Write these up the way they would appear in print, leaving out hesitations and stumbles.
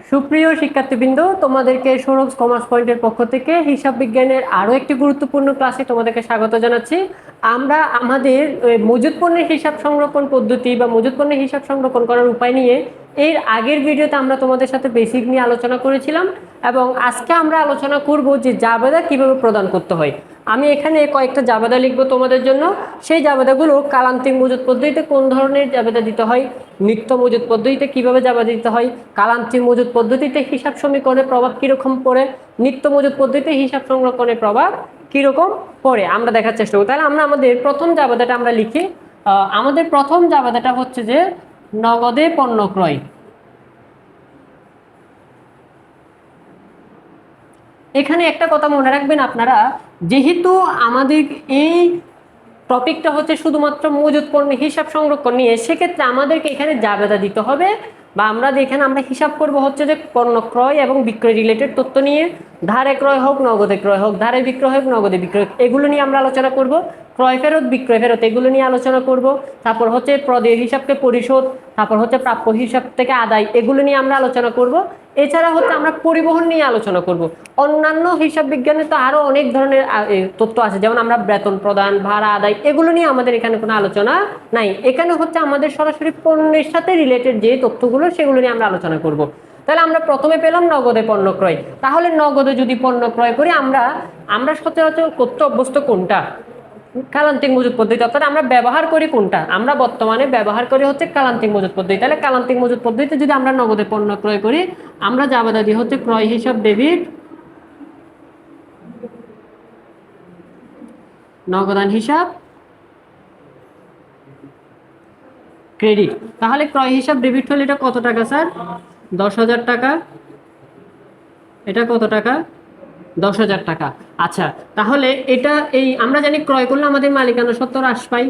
সুপ্রিয় শিক্ষার্থীবৃন্দ, তোমাদেরকে সৌরভ কমার্স পয়েন্টের পক্ষ থেকে হিসাব বিজ্ঞানের আরও একটি গুরুত্বপূর্ণ ক্লাসে তোমাদেরকে স্বাগত জানাচ্ছি। আমরা আমাদের মজুত পণ্যের হিসাব সংরক্ষণ পদ্ধতি বা মজুত পণ্যের হিসাব সংরক্ষণ করার উপায় নিয়ে এর আগের ভিডিওতে আমরা তোমাদের সাথে বেসিক নিয়ে আলোচনা করেছিলাম এবং আজকে আমরা আলোচনা করব যে জাবেদা কিভাবে প্রদান করতে হয়। আমি এখানে কয়েকটা জাবেদা লিখবো তোমাদের জন্য। সেই জাবেদাগুলো কালান্তিক মজুত পদ্ধতিতে কোন ধরনের জাবেদা দিতে হয়, নিত্য মজুত পদ্ধতিতে কিভাবে জাবেদা দিতে হয়, কালান্তিক মজুত পদ্ধতিতে হিসাব সমীকরণের প্রভাব কীরকম পড়ে, নিত্য মজুত পদ্ধতিতে হিসাব সংরক্ষণের প্রভাব কীরকম পড়ে আমরা দেখার চেষ্টা করি। তাহলে আমরা আমাদের প্রথম জাবেদাটা আমরা লিখি। আমাদের প্রথম জাবেদাটা হচ্ছে যে নগদে পণ্য ক্রয়। এখানে একটা কথা মনে রাখবেন আপনারা, যেহেতু আমাদের এই টপিকটা হচ্ছে শুধুমাত্র মজুত পণ্যের হিসাব সংরক্ষণ নিয়ে, সেক্ষেত্রে আমাদেরকে এখানে জাবেদা দিতে হবে বা আমরা এখানে হিসাব করব হচ্ছে যে পণ্য ক্রয় এবং বিক্রয় রিলেটেড তথ্য নিয়ে, ধারে ক্রয় হোক নগদে ক্রয় হোক, ধারে বিক্রয় হোক নগদে বিক্রয়, এগুলো নিয়ে আমরা আলোচনা করব। ক্রয় ফেরত বিক্রয় ফেরত এগুলো নিয়ে আলোচনা করব। তারপর হচ্ছে প্রদেয় হিসাবকে পরিশোধ, তারপর হচ্ছে প্রাপ্য হিসাব থেকে আদায়, এগুলো নিয়ে আমরা আলোচনা করব। এছাড়া হচ্ছে আমরা পরিবহন নিয়ে আলোচনা করব। অন্যান্য হিসাব বিজ্ঞানে তো আরো অনেক ধরনের তথ্য আছে, যেমন আমরা বেতন প্রদান, ভাড়া আদায়, এগুলো নিয়ে আমাদের এখানে কোনো আলোচনা নাই। এখানে হচ্ছে আমাদের সরাসরি পণ্যের সাথে রিলেটেড যে তথ্যগুলো সেগুলো নিয়ে আমরা আলোচনা করব। তাহলে আমরা প্রথমে পেলাম নগদে পণ্য ক্রয়। তাহলে নগদে যদি পণ্য ক্রয় করি আমরা সচরাচর করতে অভ্যস্ত কোনটা? কালান্তিক মজুত পদ্ধতি। অর্থাৎ আমরা ব্যবহার করি কোনটা? আমরা বর্তমানে ব্যবহার করি হচ্ছে কালান্তিক মজুত পদ্ধতি। তাহলে কালান্তিক মজুত পদ্ধতিতে যদি আমরা নগদে পণ্য ক্রয় করি, আমরা জাবেদা দিই হচ্ছে ক্রয় হিসাব ডেবিট, নগদান হিসাব ক্রেডিট। তাহলে ক্রয় হিসাব ডেবিট হলে এটা কত টাকা স্যার? 10,000 টাকা। এটা কত টাকা? 10,000 টাকা। আচ্ছা, তাহলে এটা আমরা জানি ক্রয় করলে আমাদের মালিকানা সত্ত্ব হ্রাস পাই,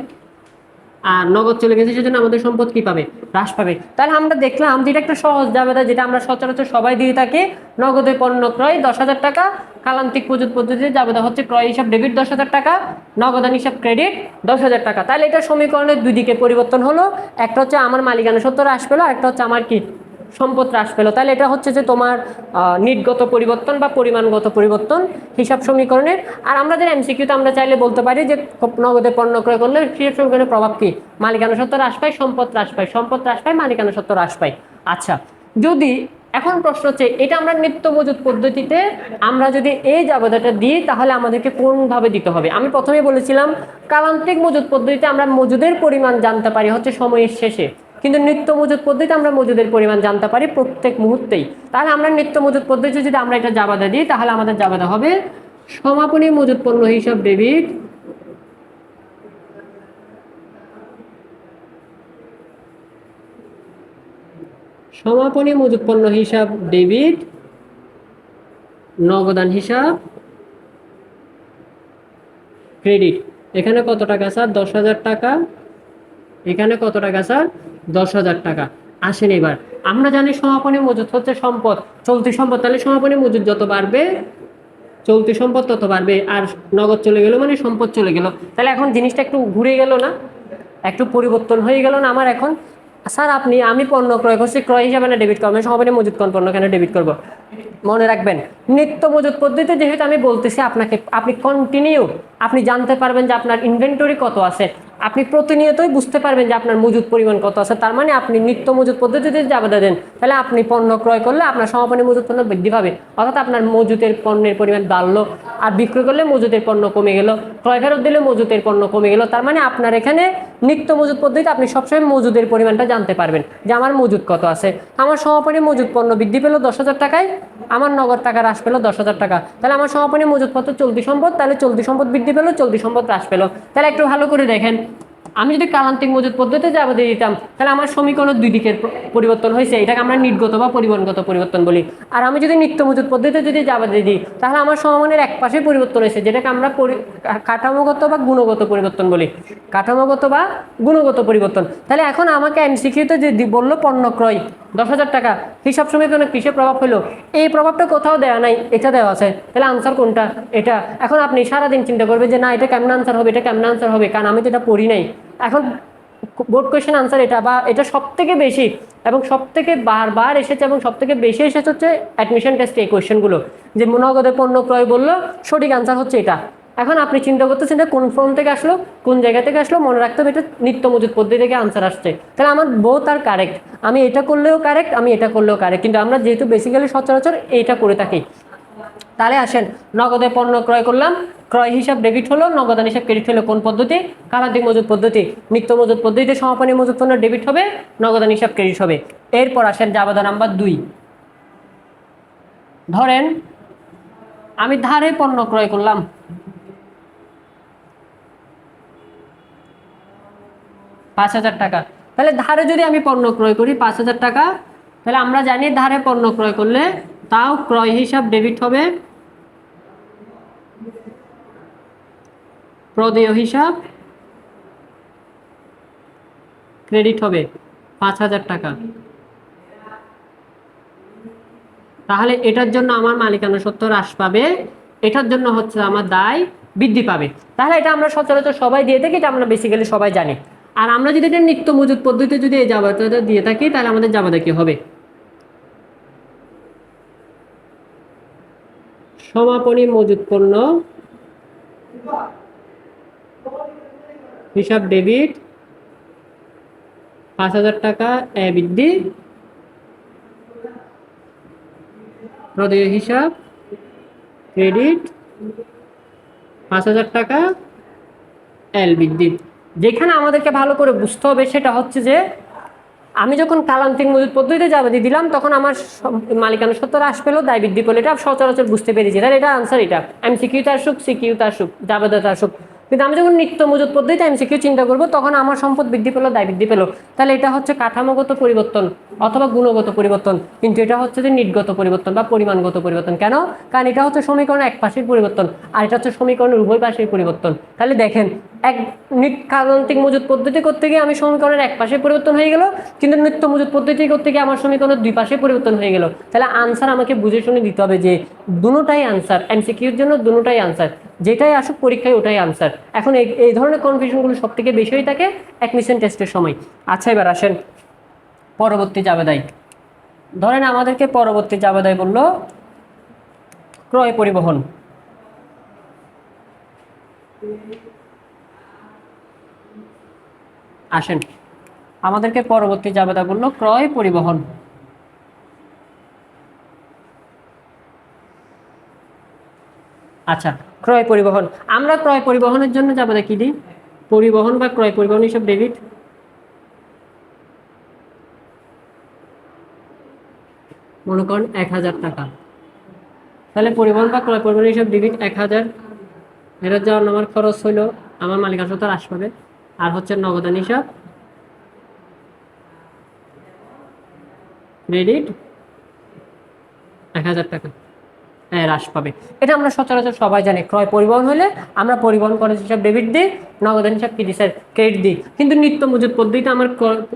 আর নগদ চলে গেছে সেজন্য আমাদের সম্পদ কি পাবে? হ্রাস পাবে। তাহলে আমরা দেখলাম যে এটা একটা সহজ জাবেদা, যেটা আমরা সচরাচর সবাই দিয়ে থাকি। নগদে পণ্য ক্রয় 10,000 টাকা, কালান্তিক মজুত পদ্ধতিতে জাবেদা হচ্ছে ক্রয় হিসাব ডেবিট 10,000 টাকা, নগদান হিসাব ক্রেডিট 10,000 টাকা। তাহলে এটা সমীকরণের দুই দিকে পরিবর্তন হলো। একটা হচ্ছে আমার মালিকানা সত্ত্ব হ্রাস পেলো, একটা হচ্ছে আমার কি সম্পদ হ্রাস পেলো। তাহলে এটা হচ্ছে যে তোমার নিটগত পরিবর্তন বা পরিমাণগত পরিবর্তন হিসাব সমীকরণের। আর আমাদের এমসিকিউতে আমরা চাইলে বলতে পারি যে নগদে পণ্য ক্রয় করলে হিসাব সমীকরণের প্রভাব কি? মালিকানা সত্ত্ব হ্রাস পায়, সম্পদ হ্রাস পায়, সম্পদ হ্রাস পায়, মালিকানা সত্ত্ব হ্রাস পায়। আচ্ছা, যদি এখন প্রশ্ন হচ্ছে এটা আমরা নিত্য মজুত পদ্ধতিতে আমরা যদি এই জাবেদাটা দিই, তাহলে আমাদেরকে কোনভাবে দিতে হবে? আমি প্রথমেই বলেছিলাম কালান্তিক মজুত পদ্ধতিতে আমরা মজুদের পরিমাণ জানতে পারি হচ্ছে সময়ের শেষে, কিন্তু নিত্য মজুত পদ্ধতিতে আমরা মজুদের পরিমাণ জানতে পারি প্রত্যেক মুহূর্তেই। তাহলে আমরা নিত্য মজুত পদ্ধতিতে যদি আমরা এটা জাবেদা দিই, তাহলে আমাদের জাবেদা হবে সমাপনী মজুত পণ্য হিসাব ডেবিট, সমাপনী মজুত পণ্য হিসাব ডেবিট, নগদান হিসাব ক্রেডিট। এখানে কত টাকা স্যার? 10,000 টাকা। এখানে কত টাকা স্যার? 10,000 টাকা। আসেন এবার আমরা জানি সমাপনী মজুত হচ্ছে সম্পদ, চলতি সম্পদ। তাহলে সমাপনী মজুত যত বাড়বে চলতি সম্পদ তত বাড়বে, আর নগদ চলে গেল মানে সম্পদ চলে গেল। তাহলে এখন জিনিসটা একটু ঘুরে গেল না? একটু পরিবর্তন হয়ে গেল না আমার? এখন স্যার আমি পণ্য ক্রয় করছি, ক্রয় হিসাবে না ডেবিট করবো, সমাপনী মজুত কোন পণ্য কেন ডেবিট করবো? মনে রাখবেন, নিত্য মজুত পদ্ধতিতে যেহেতু আমি বলতেছি আপনাকে, আপনি কন্টিনিউ আপনি জানতে পারবেন যে আপনার ইনভেন্টরি কত আছে, আপনি প্রতিনিয়তই বুঝতে পারবেন যে আপনার মজুদ পরিমাণ কত আছে। তার মানে আপনি নিত্য মজুদ পদ্ধতিতে জাবেদা দেন, তাহলে আপনি পণ্য ক্রয় করলে আপনার সমাপনী মজুদ পণ্য বৃদ্ধি পাবে, অর্থাৎ আপনার মজুদের পণ্যের পরিমাণ বাড়লো। আর বিক্রয় করলে মজুদের পণ্য কমে গেল, ক্রয় ফেরত দিলে মজুদের পণ্য কমে গেল। তার মানে আপনার এখানে নিত্য মজুদ পদ্ধতিতে আপনি সবসময় মজুদের পরিমাণটা জানতে পারবেন যে আমার মজুদ কত আছে। আমার সমাপনী মজুদ পণ্য বৃদ্ধি পেলো 10,000 টাকায়, আমার নগদ টাকা হ্রাস পেলো 10,000 টাকা। তাহলে আমার সমাপনী মজুদ পত্র চলতি সম্পদ, তাহলে চলতি সম্পদ বৃদ্ধি পেলো, চলতি সম্পদ হ্রাস পেলো। তাহলে একটু ভালো করে দেখেন, আমি যদি কালান্তিক মজুত পদ্ধতিতে জাবেদা দিতাম, তাহলে আমার সমীকরণের দুই দিকের পরিবর্তন হয়েছে, এটাকে আমরা নিটগত বা পরিমাণগত পরিবর্তন বলি। আর আমি যদি নিত্য মজুত পদ্ধতিতে যদি জাবেদা দিই, তাহলে আমার সমমানের এক পাশে পরিবর্তন হয়েছে, যেটাকে আমরা কাঠামোগত বা গুণগত পরিবর্তন বলি, কাঠামোগত বা গুণগত পরিবর্তন। তাহলে এখন আমাকে এমসিকিউতে যে বললো পণ্য ক্রয় 10,000 টাকা, হিসাব সমীকরণে কিসের প্রভাব হলো? এই প্রভাবটা কোথাও দেওয়া নাই, এটা দেওয়া আছে। তাহলে আনসার কোনটা? এটা। এখন আপনি সারাদিন চিন্তা করবেন যে না এটা কেমন আনসার হবে, এটা কেমন আনসার হবে, কারণ আমি তো এটা পড়ি নাই। এখন বোর্ড কোয়েশ্চেন আনসার এটা, বা এটা সব থেকে বেশি এবং সব থেকে বারবার এসেছে এবং সব থেকে বেশি এসেছে হচ্ছে অ্যাডমিশন টেস্টে এই কোয়েশ্চেনগুলো, যে নগদে পণ্য ক্রয় বললো, সঠিক আনসার হচ্ছে এটা। এখন আপনি চিন্তা করতেছেন যে কোন ফর্ম থেকে আসলো, কোন জায়গা থেকে আসলো, মনে রাখতে হবে এটা নিত্য মজুদ পদ্ধতি থেকে আনসার আসছে, তাহলে আমার বোথ আর কারেক্ট, আমি এটা করলেও কারেক্ট, আমি এটা করলেও কারেক্ট, কিন্তু আমরা যেহেতু বেসিক্যালি সচরাচর এইটা করে থাকি। তাহলে আসেন, নগদে পণ্য ক্রয় করলাম, ক্রয় হিসাব ডেবিট হলো, নগদান হিসাব ক্রেডিট হলো কোন পদ্ধতি? কালান্তিক মজুদ পদ্ধতি। নিত্য মজুদ পদ্ধতিতে সমাপনী মজুদ পণ্য ডেবিট হবে, নগদান হিসাব ক্রেডিট হবে। এরপর আসেন জাবেদা নাম্বার 2। ধরেন আমি ধারে পণ্য ক্রয় করলাম, ৳৫,০০০। তাহলে ধারে যদি আমি পণ্য ক্রয় করি ৳৫,০০০, তাহলে আমরা জানি ধারে পণ্য ক্রয় করলে তাও ক্রয় হিসাব ডেবিট হবে, প্রদেয় হিসাব ক্রেডিট হবে ৳৫,০০০। তাহলে এটার জন্য আমার মালিকানা সত্ত্ব হ্রাস পাবে, এটার জন্য হচ্ছে আমার দায় বৃদ্ধি পাবে। তাহলে এটা আমরা সচরাচর সবাই দিয়ে থাকি, এটা আমরা বেসিক্যালি সবাই জানি। আর আমরা যদি এটা নিত্য মজুদ পদ্ধতিতে যদি এই জাবেদাটা দিয়ে থাকি, তাহলে আমাদের জাবেদা কি হবে? সমাপনী মজুদ পণ্য হিসাব ডেবিট, ৳৫,০০০ এ বৃদ্ধি, প্রদেয় হিসাব ক্রেডিট ৳৫,০০০ এল বৃদ্ধি। যেখানে আমাদেরকে ভালো করে বুঝতে হবে সেটা হচ্ছে যে আমি যখন কালান্তিক মজুদ পদ্ধতিতে জাবেদা দিলাম, তখন আমার মালিকানা সত্ত্ব হ্রাস পেলো, দায় বৃদ্ধি পেলো, এটা সচরাচর বুঝতে পেরেছি, তাহলে এটা আনসার, এটা এমসিকিউতে আসুক সিকিউতে আসুক জাবেদাতে আসুক। কিন্তু আমি যখন নিত্য মজুদ পদ্ধতিতে এমসিকিউ চিন্তা করবো, তখন আমার সম্পদ বৃদ্ধি পেলো, দায় বৃদ্ধি পেলো, তাহলে এটা হচ্ছে কাঠামোগত পরিবর্তন অথবা গুণগত পরিবর্তন, কিন্তু এটা হচ্ছে যে নিটগত পরিবর্তন বা পরিমাণগত পরিবর্তন। কেন? কারণ এটা হচ্ছে সমীকরণের এক পাশের পরিবর্তন, আর এটা হচ্ছে সমীকরণের উভয় পাশের পরিবর্তন। তাহলে দেখেন, এক কালান্তিক মজুদ পদ্ধতি করতে গিয়ে আমি সমীকরণের এক পাশে পরিবর্তন হয়ে গেল, কিন্তু নিত্য মজুদ পদ্ধতি করতে গিয়ে আমার সমীকরণের দুই পাশে পরিবর্তন হয়ে গেল। তাহলে আনসার আমাকে বুঝে শুনে দিতে হবে যে দুটোটাই আনসার, এমসিকিউর জন্য দুটোটাই আনসার, যেটাই আসুক পরীক্ষায় ওটাই আনসার। এখন এই ধরনের কনফিউশনগুলো সব থেকে বেশি হয়ে থাকে অ্যাডমিশন টেস্টের সময়। আচ্ছা, এবার আসেন পরবর্তী জাবেদায়। ধরেন আমাদেরকে পরবর্তী জাবেদায় বললো ক্রয় পরিবহন। আসেন, আমাদেরকে পরবর্তী জাবেদা বললো ক্রয় পরিবহন। আচ্ছা, ক্রয় পরিবহন, আমরা ক্রয় পরিবহনের জন্য জাবেদা কি দিই? পরিবহন বা ক্রয় পরিবহন হিসাব ডেবিট, মনে করেন ৳১,০০০। তাহলে পরিবহন বা ক্রয় পরিবহন হিসাব ডেবিট ১,০০০, এটার যাওয়ার আমার খরচ হইলো, আমার মালিকানা সত্ত্ব হ্রাস পাবে, আর হচ্ছে নগদান হিসাব ক্রেডিট ৳১,০০০ হ্রাস পাবে। এটা আমরা সচরাচর সবাই জানি, ক্রয় পরিবহন হলে আমরা পরিবহন খরচ হিসাব ডেবিট দিই, নগদান হিসাব কি দিই স্যার? ক্রেডিট দিই। কিন্তু নিত্য মজুদ পদ্ধতিতে আমার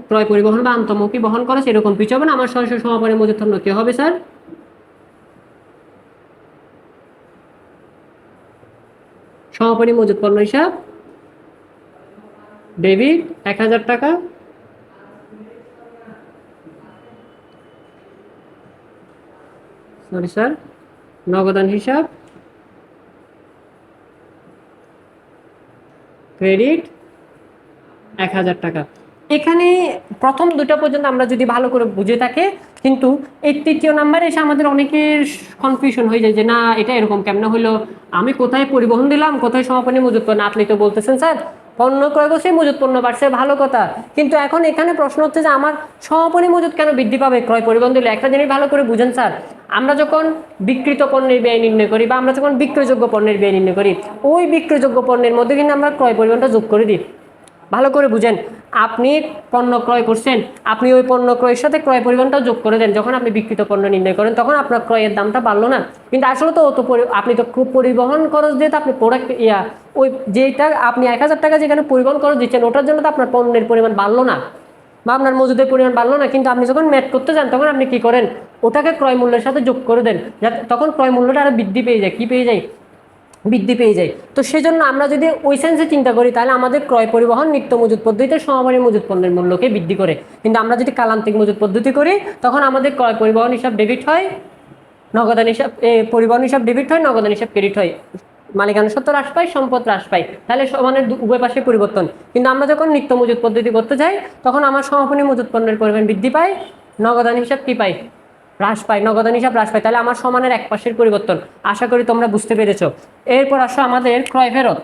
ক্রয় পরিবহন বা আন্তঃমুখী বহন খরচ এরকম কিছু হবে না, আমার সরাসরি সমাপনী মজুদ পণ্য কি হবে স্যার? সমাপনী মজুদ পণ্য হিসাব ডেবিট ৳১,০০০, সরি স্যার, নগদান হিসাব ক্রেডিট ৳১,০০০। এখানে প্রথম দুটো পর্যন্ত আমরা যদি ভালো করে বুঝে থাকি, কিন্তু এই তৃতীয় নাম্বারে এসে আমাদের অনেকের কনফিউশন হয়ে যায় যে না, এটা এরকম কেমনে হলো, আমি কোথায় পরিবহন দিলাম, কোথায় সমাপনী মজুদ পণ্য? আপনি তো বলতেছেন স্যার পণ্য ক্রয় করছে মজুদ পণ্য বাড়ছে, ভালো কথা, কিন্তু এখন এখানে প্রশ্ন হচ্ছে যে আমার সমাপনী মজুদ কেন বৃদ্ধি পাবে ক্রয় পরিবহন দিলে? একটা জিনিস ভালো করে বুঝেন স্যার, আমরা যখন বিক্রিত পণ্যের ব্যয় নির্ণয় করি বা আমরা যখন বিক্রয়যোগ্য পণ্যের ব্যয় নির্ণয় করি, ওই বিক্রয়যোগ্য পণ্যের মধ্যে কিন্তু আমরা ক্রয় পরিবহনটা যোগ করে দিই। ভালো করে বুঝেন, আপনি পণ্য ক্রয় করছেন, আপনি ওই পণ্য ক্রয়ের সাথে ক্রয় পরিবহনটাও যোগ করে দেন, যখন আপনি বিক্রিত পণ্য নির্ণয় করেন তখন আপনার ক্রয়ের দামটা বাড়লো না? কিন্তু আসলে তো আপনি তো খুব পরিবহন খরচ দিয়ে তো আপনি প্রোডাক্ট ওই যেটা আপনি ৳১,০০০ যেখানে পরিবহন খরচ দিচ্ছেন, ওটার জন্য তো আপনার পণ্যের পরিমাণ বাড়লো না বা আপনার মজুদের পরিমাণ বাড়লো না। কিন্তু আপনি যখন ম্যাথ করতে যান তখন আপনি কি করেন? ওটাকে ক্রয় মূল্যের সাথে যোগ করে দেন, যাতে তখন ক্রয় মূল্যটা আরো বৃদ্ধি পেয়ে যায়। কি পেয়ে যায়? বৃদ্ধি পেয়ে যায়। তো সেজন্য আমরা যদি ওই সেন্সে চিন্তা করি তাহলে আমাদের ক্রয় পরিবহন নিত্য মজুত পদ্ধতিতে সমাপনী মজুত পণ্যের মূল্যকে বৃদ্ধি করে। কিন্তু আমরা যদি কালান্তিক মজুত পদ্ধতি করি তখন আমাদের ক্রয় পরিবহন হিসাব ডেবিট হয়, নগদান হিসাব পরিবহন হিসাব ডেবিট হয়, নগদান হিসাব ক্রেডিট হয়, মালিকানা সত্ত্ব হ্রাস পায়, সম্পদ হ্রাস পায়, তাহলে সমানের উভয় পাশে পরিবর্তন। কিন্তু আমরা যখন নিত্য মজুত পদ্ধতি করতে যাই তখন আমার সমাপনী মজুত পণ্যের পরিমাণ বৃদ্ধি পায়, নগদান হিসাব কি পায়, হ্রাস পায়, নগদান হিসাব হ্রাস পায়, তাহলে আমার সমানের এক পাশের পরিবর্তন। আশা করি তোমরা বুঝতে পেরেছো। এরপর আসো আমাদের ক্রয় ফেরত।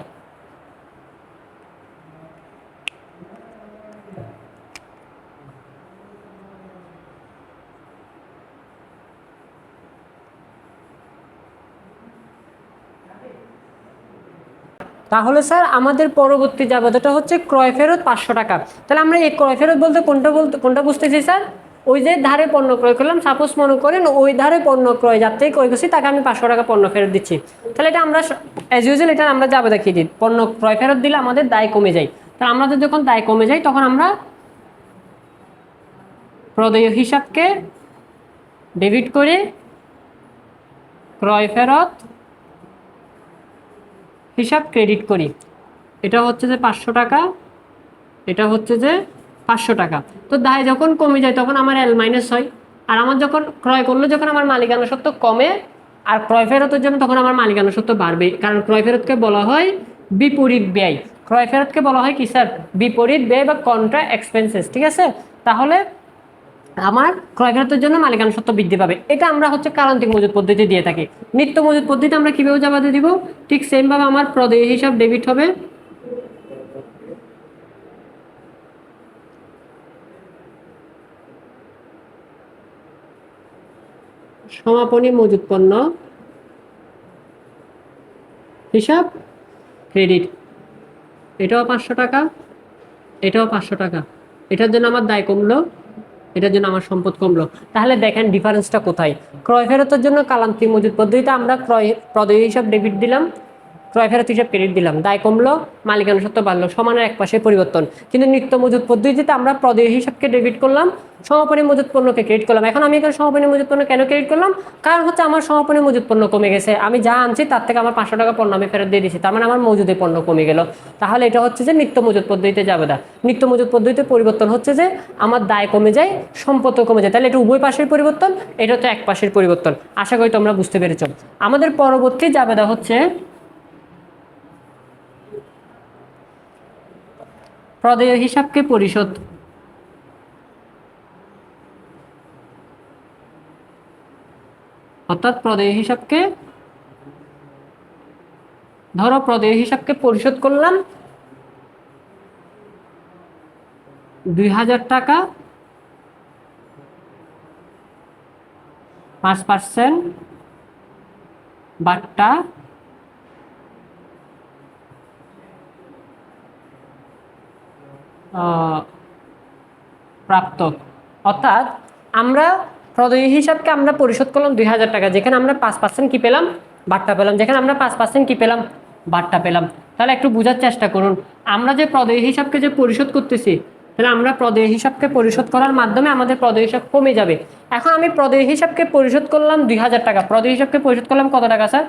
তাহলে স্যার আমাদের পরবর্তী জাবেদাটা হচ্ছে ক্রয় ফেরত 500 টাকা। তাহলে আমরা এই ক্রয় ফেরত বলতে কোনটা বুঝতেছি স্যার? ওই যে ধারে পণ্য ক্রয় করলাম, সাপোজ মনে করেন ওই ধারে পণ্য ক্রয় যার থেকে ক্রয় করছি তাকে আমি 500 টাকা পণ্য ফেরত দিচ্ছি। তাহলে এটা আমরা অ্যাজ ইউজুয়াল এটা আমরা জাবেদা কি দিই, পণ্য ক্রয় ফেরত দিলে আমাদের দায় কমে যায়। তা আমাদের যখন দায় কমে যায় তখন আমরা প্রদেয় হিসাবকে ডেবিট করে ক্রয় ফেরত হিসাব ক্রেডিট করি। এটা হচ্ছে যে 500 টাকা, এটা হচ্ছে যে 500 টাকা। তো দায় যখন কমে যায় তখন আমার এল মাইনাস হয়, আর আমার যখন ক্রয় করলে যখন আমার মালিকানা সত্ত্ব কমে আর ক্রয় ফেরতের জন্য তখন আমার মালিকানা সত্ত্ব বাড়বে, কারণ ক্রয় ফেরতকে বলা হয় বিপরীত ব্যয়। ক্রয় ফেরতকে বলা হয় কি স্যার? বিপরীত ব্যয় বা কন্ট্রা এক্সপেন্সেস। ঠিক আছে, তাহলে আমার ক্রয় ফেরতের জন্য মালিকানা সত্ত্ব বৃদ্ধি পাবে। এটা আমরা হচ্ছে কালান্তিক মজুত পদ্ধতি দিয়ে থাকি। নিত্য মজুত পদ্ধতি আমরা কিভাবে জাবেদা দিব? ঠিক সেম ভাবে আমার প্রদেয় হিসাব ডেবিট হবে, সমাপনী মজুত পণ্য হিসাব ক্রেডিট। এটাও 500 টাকা, এটাও 500 টাকা। এটার জন্য আমার দায় কমলো, এটার জন্য আমার সম্পদ কমলো। তাহলে দেখেন ডিফারেন্সটা কোথায়। ক্রয় ফেরতের জন্য কালান্তিক মজুত পদ্ধতিতে আমরা প্রদেয় হিসাব ডেবিট দিলাম, ক্রয় ফেরত হিসাব ক্রেডিট দিলাম, দায় কমলো, মালিকানা সত্ত্ব বাড়লো, সমানের এক পাশে পরিবর্তন। কিন্তু নিত্য মজুত পদ্ধতিতে আমরা প্রদেয় হিসাবকে ডেবিট করলাম, সমাপনী মজুত পণ্যকে ক্রেডিট করলাম। এখন আমি এখানে সমাপনী মজুত পণ্য কেন ক্রেডিট করলাম? কারণ হচ্ছে আমার সমাপনী মজুত পণ্য কমে গেছে, আমি যা আনছি তার থেকে আমার 500 টাকা পণ্য আমি ফেরত দিয়ে দিচ্ছি, তার মানে আমার মজুদের পণ্য কমে গেল। তাহলে এটা হচ্ছে যে নিত্য মজুত পদ্ধতিতে জাবেদা। নিত্য মজুত পদ্ধতিতে পরিবর্তন হচ্ছে যে আমার দায় কমে যায়, সম্পদ কমে যায়, তাহলে এটা উভয় পাশের পরিবর্তন, এটা হচ্ছে এক পাশের পরিবর্তন। আশা করি তোমরা বুঝতে পেরেছ। আমাদের পরবর্তী জাবেদা হচ্ছে প্রদেয় হিসাবকে পরিশোধ। অর্থাৎ প্রদেয় হিসাবকে, ধরো প্রদেয় হিসাবকে পরিশোধ করলাম 2000 টাকা, 5% বাট্টা প্রাপ্ত। অর্থাৎ আমরা প্রদেয় হিসাবকে আমরা পরিশোধ করলাম 2000 টাকা, যেখানে আমরা 5% কি পেলাম? বাট্টা পেলাম। যেখানে আমরা 5% কি পেলাম? বাট্টা পেলাম। তাহলে একটু বোঝার চেষ্টা করুন, আমরা যে প্রদেয় হিসাবকে যে পরিশোধ করতেছি, তাহলে আমরা প্রদেয় হিসাবকে পরিশোধ করার মাধ্যমে আমাদের প্রদেয় হিসাব কমে যাবে। এখন আমি প্রদেয় হিসাবকে পরিশোধ করলাম 2000 টাকা, প্রদেয় হিসাবকে পরিশোধ করলাম কত টাকা স্যার?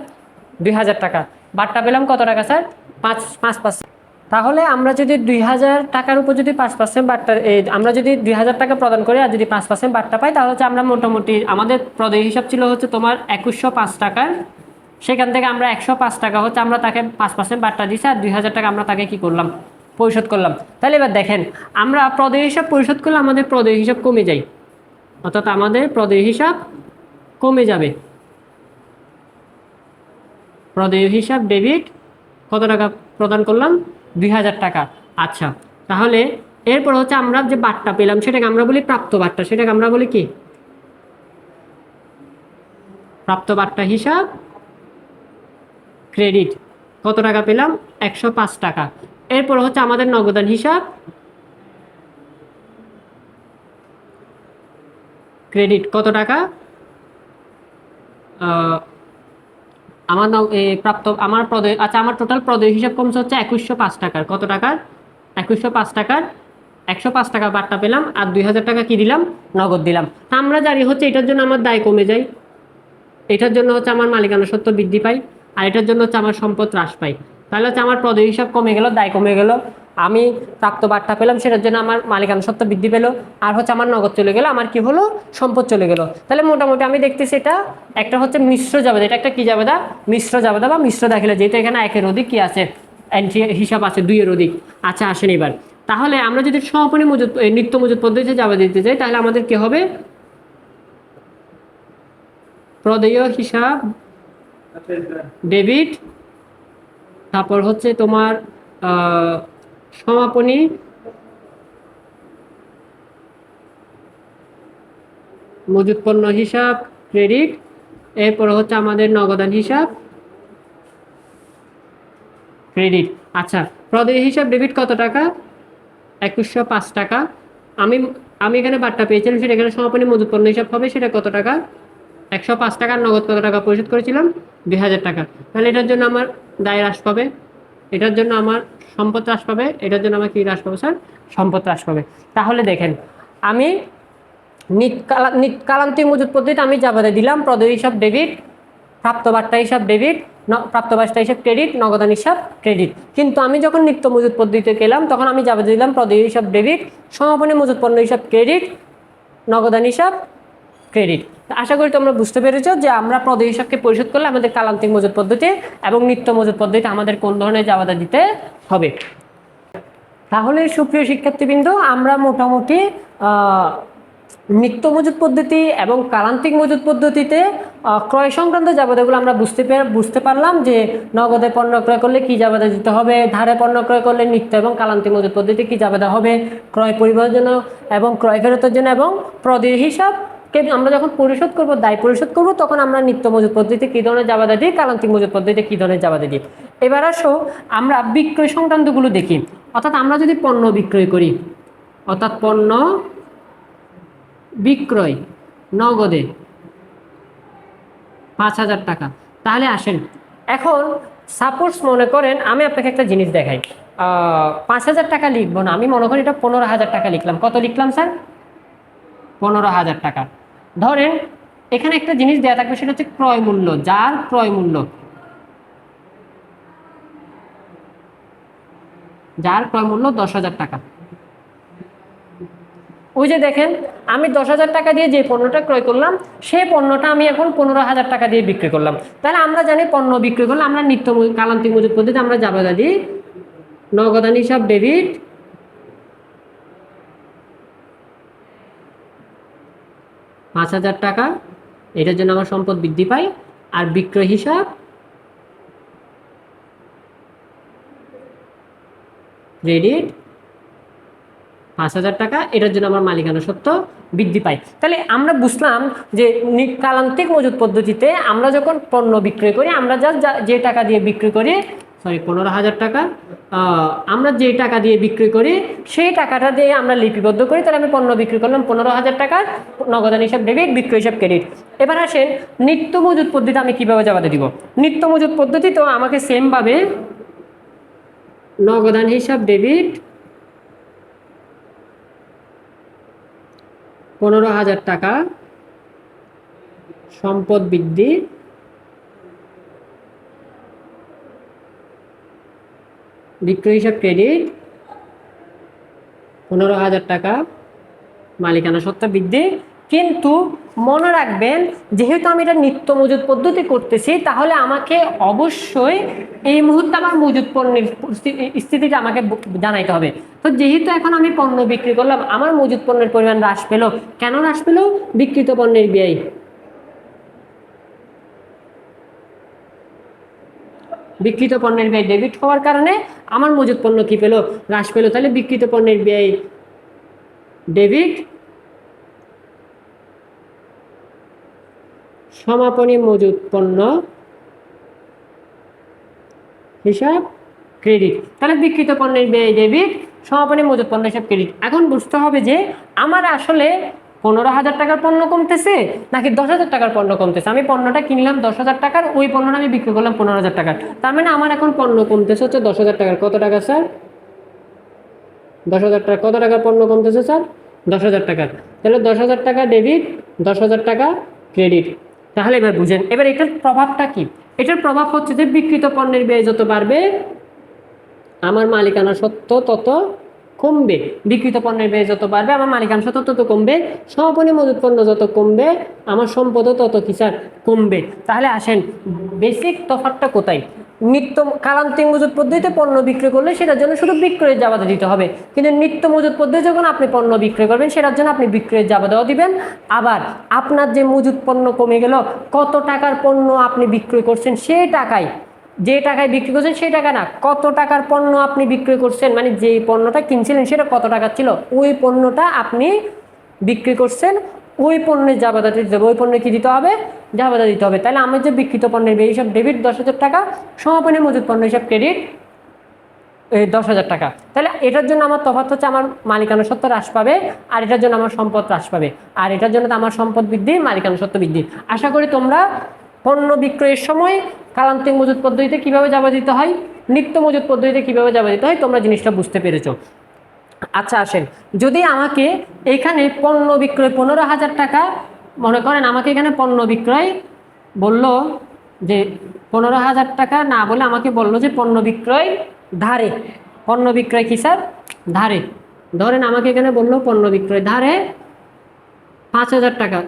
2000 টাকা। বাট্টা পেলাম কত টাকা স্যার? 5%। তাহলে আমরা যদি 2000 টাকার উপর যদি 5% বাট্টা, আমরা যদি 2000 টাকা প্রদান করি আর যদি 5% বাট্টা পাই, তাহলে হচ্ছে আমরা মোটামুটি আমাদের প্রদেয় হিসাব ছিল হচ্ছে তোমার 2105 টাকার, সেখান থেকে আমরা 105 টাকা হচ্ছে আমরা তাকে 5% বাট্টা দিচ্ছি, আর 2000 টাকা আমরা তাকে কি করলাম? পরিশোধ করলাম। তাহলে এবার দেখেন আমরা প্রদেয় হিসাব পরিশোধ করলে আমাদের প্রদেয় হিসাব কমে যায়, অর্থাৎ আমাদের প্রদেয় হিসাব কমে যাবে। প্রদেয় হিসাব ডেবিট কত টাকা প্রদান করলাম? 2000 টাকা। আচ্ছা, তাহলে এরপর হচ্ছে আমরা যে বাট্টা পেলাম সেটাকে আমরা বলি প্রাপ্ত বাট্টা, সেটাকে আমরা বলি কি? প্রাপ্ত বাট্টা হিসাব ক্রেডিট। কত টাকা পেলাম? 105 টাকা। এরপর হচ্ছে আমাদের নগদান হিসাব ক্রেডিট। কত টাকা? আমার প্রাপ্ত আমার প্রদেয়, আচ্ছা আমার টোটাল প্রদেয় হিসাব কমছে হচ্ছে 2105 টাকার। কত টাকার? 2105 টাকার। 105 টাকা বাট্টা পেলাম, আর 2000 টাকা কি দিলাম? নগদ দিলাম। আমরা জানি হচ্ছে এটার জন্য আমার দায় কমে যায়, এটার জন্য হচ্ছে আমার মালিকানা সত্ত্ব বৃদ্ধি পায়, আর এটার জন্য হচ্ছে আমার সম্পদ হ্রাস পায়। তাহলে হচ্ছে আমার প্রদেয় হিসাব কমে গেল, দায় কমে গেল, আমি প্রাপ্ত বার্তা পেলাম, সেটার জন্য আমার মালিকানা সত্ত্ব বৃদ্ধি পেল, আর হচ্ছে আমার নগদ চলে গেল, আমার কি হলো, সম্পদ চলে গেল। তাহলে মোটামুটি আমি দেখতেছি এটা একটা হচ্ছে মিশ্র জাবেদা, এটা একটা কি জাবেদা, মিশ্র জাবেদা বা মিশ্র দাখিলা, যেহেতু এখানে একের অধিক কি আছে, এন্ট্রি হিসাব আছে, দুইয়ের অধিক। আচ্ছা আসেন এবার, তাহলে আমরা যদি সমাপনী মজুদ নিত্য মজুদ পদ্ধতিতে জাবেদা দিতে চাই, তাহলে আমাদের কি হবে, প্রদেয় হিসাব ডেবিট, তারপর হচ্ছে তোমার সমাপনী মজুদ পণ্য হিসাব ক্রেডিট, এরপর হচ্ছে আমাদের নগদান হিসাব ক্রেডিট। আচ্ছা, প্রদেয় হিসাব ডেবিট কত টাকা, 2105 টাকা। আমি আমি এখানে বার্তা পেয়েছিলাম, সেটা এখানে সমাপনী মজুদ পণ্য হিসাব হবে, সেটা কত টাকা, 105 টাকা। নগদ কত টাকা পরিশোধ করেছিলাম, 2000 টাকা। তাহলে এটার জন্য আমার দায় হ্রাস পাবে, এটার জন্য আমার সম্পদ হ্রাস পাবে, এটার জন্য আমার কি হ্রাস পাবে স্যার, সম্পদ হ্রাস পাবে। তাহলে দেখেন, আমি কালান্তিক মজুদ পদ্ধতিতে আমি জাবেদা দিলাম প্রদেয় হিসাব ডেবিট, প্রাপ্তবার্তা হিসাব ডেবিট, প্রাপ্তবার্তা হিসাব ক্রেডিট, নগদান হিসাব ক্রেডিট। কিন্তু আমি যখন নিত্য মজুদ পদ্ধতিতে গেলাম, তখন আমি জাবেদা দিলাম প্রদেয় হিসাব ডেবিট, সমাপনী মজুদ পণ্য হিসাব ক্রেডিট, নগদান হিসাব ক্রেডিট। আশা করি তোমরা বুঝতে পেরেছ যে আমরা প্রদেয় হিসাবকে পরিশোধ করলে আমাদের কালান্তিক মজুদ পদ্ধতি এবং নিত্য মজুদ পদ্ধতিতে আমাদের কোন ধরনের জাবেদা দিতে হবে। তাহলে সুপ্রিয় শিক্ষার্থীবৃন্দ, আমরা মোটামুটি নিত্য মজুদ পদ্ধতি এবং কালান্তিক মজুদ পদ্ধতিতে ক্রয় সংক্রান্ত জাবেদাগুলো আমরা বুঝতে পারলাম যে নগদে পণ্য ক্রয় করলে কি জাবেদা দিতে হবে, ধারে পণ্য ক্রয় করলে নিত্য এবং কালান্তিক মজুদ পদ্ধতি কি জাবেদা হবে, ক্রয় পরিবহনের জন্য এবং ক্রয় ফেরতের জন্য, এবং প্রদেয় হিসাব আমরা যখন পরিশোধ করব, দায় পরিশোধ করব, তখন আমরা নিত্য মজুদ পদ্ধতিতে কী ধরনের জাবেদা দিই, কালান্তিক মজুদ পদ্ধতিতে কী ধরনের জাবেদা দিই। এবার আসো আমরা বিক্রয় সংক্রান্তগুলো দেখি। অর্থাৎ আমরা যদি পণ্য বিক্রয় করি, অর্থাৎ পণ্য বিক্রয় নগদে 5000 টাকা, তাহলে আসেন এখন সাপোজ মনে করেন আমি আপনাকে একটা জিনিস দেখাই, 5000 টাকা লিখবো না, আমি মনে করি এটা 15000 টাকা লিখলাম। কত লিখলাম স্যার, 15000 টাকা। ধরেন এখানে একটা জিনিস দেওয়া থাকবে, সেটা হচ্ছে ক্রয় মূল্য, যার ক্রয় মূল্য, যার ক্রয় মূল্য 10,000 টাকা। ওই যে দেখেন, আমি 10,000 টাকা দিয়ে যে পণ্যটা ক্রয় করলাম, সেই পণ্যটা আমি এখন 15,000 টাকা দিয়ে বিক্রি করলাম। তাহলে আমরা জানি পণ্য বিক্রি করলে আমরা নিত্য কালান্তিক মজুদ পদ্ধতিতে আমরা জাবেদা দিই নগদান হিসাব ডেবিট, 5,000 টাকা, এটার জন্য আমার সম্পদ বৃদ্ধি পায়, আর বিক্রয় হিসাব ক্রেডিট 5,000 টাকা, এটার জন্য আমার মালিকানা সত্ত্ব বৃদ্ধি পায়। তাহলে আমরা বুঝলাম যে কালান্তিক মজুদ পদ্ধতিতে আমরা যখন পণ্য বিক্রয় করি, আমরা যে টাকা দিয়ে বিক্রি করি, 15,000 টাকা, আমরা যে টাকা দিয়ে বিক্রি করি সেই টাকাটা দিয়ে আমরা লিপিবদ্ধ করি। তাহলে আমি পণ্য বিক্রি করলাম 15,000 টাকার, নগদান হিসাব ডেবিট, বিক্রয় হিসাব ক্রেডিট। এবার আসেন নিত্য মজুদ পদ্ধতি আমি কিভাবে জাবেদা দিব। নিত্য মজুদ পদ্ধতি তো আমাকে সেমভাবে নগদান হিসাব ডেবিট 15,000 টাকা, সম্পদ বৃদ্ধি, বিক্রয় হিসাব ক্রেডিট 15,000 টাকা, মালিকানা সত্ত্ব বৃদ্ধি। কিন্তু মনে রাখবেন, যেহেতু আমি এটা নিত্য মজুদ পদ্ধতি করতেছি, তাহলে আমাকে অবশ্যই এই মুহূর্তে আমার মজুদ পণ্যের স্থিতিটা আমাকে জানাইতে হবে। তো যেহেতু এখন আমি পণ্য বিক্রি করলাম, আমার মজুদ পণ্যের পরিমাণ হ্রাস পেল। কেন হ্রাস পেল? বিক্রিত পণ্যের ব্যয়, বিক্রিত পণ্যের ব্যয় ডেবিট হওয়ার কারণে আমার মজুদ পণ্য কি পেল, হ্রাস পেল। তাহলে বিক্রিত পণ্যের ব্যয় ডেবিট, সমাপনী মজুদ পণ্য হিসাব ক্রেডিট। তাহলে বিক্রিত পণ্যের ব্যয় ডেবিট, সমাপনী মজুদ পণ্য হিসাব ক্রেডিট। এখন বুঝতে হবে যে আমার আসলে 15,000 টাকার পণ্য কমতেছে নাকি 10,000 টাকার পণ্য কমতেছে। আমি পণ্যটা কিনলাম 10,000 টাকার, ওই পণ্যটা আমি বিক্রি করলাম 15,000 টাকার। তার মানে আমার এখন পণ্য কমতেছে হচ্ছে 10,000 টাকার। কত টাকা স্যার? 10,000 টাকা। কত টাকার পণ্য কমতেছে স্যার? 10,000 টাকার। তাহলে 10,000 টাকা ডেবিট, 10,000 টাকা ক্রেডিট। তাহলে এবার বুঝেন, এবার এটার প্রভাবটা কি? এটার প্রভাব হচ্ছে যে বিক্রিত পণ্যের ব্যয় যত বাড়বে আমার মালিকানা সত্ত্ব তত কমবে। বিক্রিত পণ্যের ব্যয় যত বাড়বে আমার মালিকানা সত্ত্ব তত কমবে। সমাপনী মজুত পণ্য যত কমবে আমার সম্পদও তত কি স্যার কমবে। তাহলে আসেন বেসিক তফাৎটা কোথায়? নিত্য কালান্তিক মজুত পদ্ধতিতে পণ্য বিক্রি করলে সেটার জন্য শুধু বিক্রয়ের জাবাদা দিতে হবে, কিন্তু নিত্য মজুত পদ্ধতি যখন আপনি পণ্য বিক্রয় করবেন সেটার জন্য আপনি বিক্রয়ের জাবাদাও দিবেন। আবার আপনার যে মজুত পণ্য কমে গেল, কত টাকার পণ্য আপনি বিক্রয় করছেন সেই টাকায়, যে টাকায় বিক্রি করছেন সেই টাকা না, কত টাকার পণ্য আপনি বিক্রি করছেন, মানে যে পণ্যটা কিনছিলেন সেটা কত টাকা ছিল, ওই পণ্যটা আপনি বিক্রি করছেন, ওই পণ্যের জাবাদা দিতে হবে, ওই পণ্যে কি দিতে হবে? জাবাদা দিতে হবে। তাহলে আমার যে বিক্রিত পণ্যের ব্যয় হিসাব ডেবিট 10,000 টাকা, সমাপনী মজুত পণ্য হিসাব ক্রেডিট 10,000 টাকা। তাহলে এটার জন্য আমার তফাৎ হচ্ছে আমার মালিকানা সত্ত্ব হ্রাস পাবে, আর এটার জন্য আমার সম্পদ হ্রাস পাবে, আর এটার জন্য আমার সম্পদ বৃদ্ধি, মালিকানা সত্ত্ব বৃদ্ধি। আশা করি তোমরা পণ্য বিক্রয়ের সময় কালান্তিক মজুত পদ্ধতিতে কিভাবে জাবাদা দিতে হয়, নিত্য মজুত পদ্ধতিতে কিভাবে জাবাদা দিতে হয় তোমরা জিনিসটা বুঝতে পেরেছো। আচ্ছা আসেন, যদি আমাকে এখানে পণ্য বিক্রয় 15,000 টাকা, মনে করেন আমাকে এখানে পণ্য বিক্রয় বলল যে 15,000 টাকা না বলে আমাকে বললো যে পণ্য বিক্রয় ধারে, পণ্য বিক্রয় কি স্যার ধারে, ধরেন আমাকে এখানে বললো পণ্য বিক্রয় ধারে 5,000 টাকা,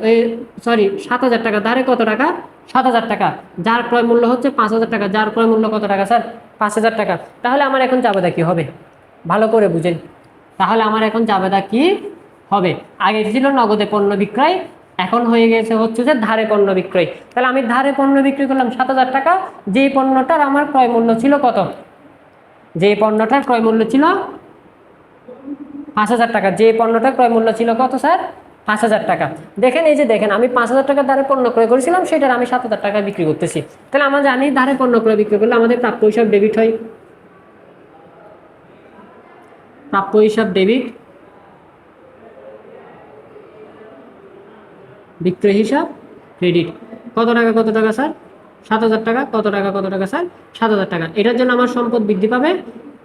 সরি 7,000 টাকা, ধারে কত টাকা? 7,000 টাকা, যার ক্রয় মূল্য হচ্ছে 5,000 টাকা, যার ক্রয় মূল্য কত টাকা স্যার? 5,000 টাকা। তাহলে আমার এখন জাবেদা কি হবে? ভালো করে বুঝেন। তাহলে আমার এখন জাবেদা কি হবে? আগে ছিল নগদে পণ্য বিক্রয়, এখন হয়ে গেছে হচ্ছে যে ধারে পণ্য বিক্রয়। তাহলে আমি ধারে পণ্য বিক্রি করলাম 7,000 টাকা, যেই পণ্যটার আমার ক্রয় মূল্য ছিল কত? যে পণ্যটার ক্রয় মূল্য ছিল 5,000 টাকা, যে পণ্যটার ক্রয় মূল্য ছিল কত স্যার? 5,000 টাকা। দেখেন এই যে দেখেন আমি 5,000 টাকার ধারে পণ্য ক্রয় করেছিলাম, সেটার আমি 7,000 টাকায় বিক্রি করতেছি। তাহলে আমরা জানি ধারে পণ্য ক্রয় বিক্রি করলে আমাদের প্রাপ্য হিসাব ডেবিট হয়, প্রাপ্য হিসাব ডেবিট, বিক্রয় হিসাব ক্রেডিট। কত টাকা কত টাকা স্যার? 7,000 টাকা। কত টাকা কত টাকা স্যার? 7,000 টাকা। এটার জন্য আমার সম্পদ বৃদ্ধি পাবে,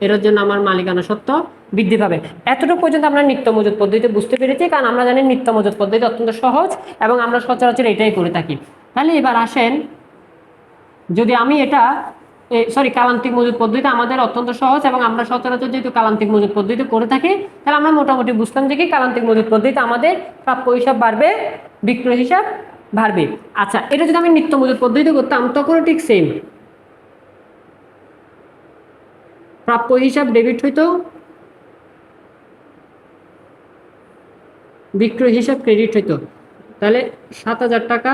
এটার জন্য আমার মালিকানা সত্ত্ব বৃদ্ধি পাবে। এতটুকু পর্যন্ত আমরা নিত্য মজুত পদ্ধতিতে বুঝতে পেরেছি, কারণ আমরা জানি নিত্য মজুত পদ্ধতি অত্যন্ত সহজ এবং আমরা সচরাচর এটাই করে থাকি। তাহলে এবার আসেন, যদি আমি এটা সরি কালান্তিক মজুত পদ্ধতিতে আমাদের অত্যন্ত সহজ এবং আমরা সচরাচর যেহেতু কালান্তিক মজুত পদ্ধতিতে করে থাকি, তাহলে আমরা মোটামুটি বুঝতাম যে কি কালান্তিক মজুত পদ্ধতিতে আমাদের প্রাপ্য হিসাব বাড়বে, বিক্রয় হিসাব বাড়বে। আচ্ছা, এটা যদি আমি নিত্য মজুত পদ্ধতিতে করতাম তখনও ঠিক সেম, প্রাপ্য হিসাব ডেবিট হইতো, বিক্রয় হিসাব ক্রেডিট হইতো। তাহলে 7,000 টাকা,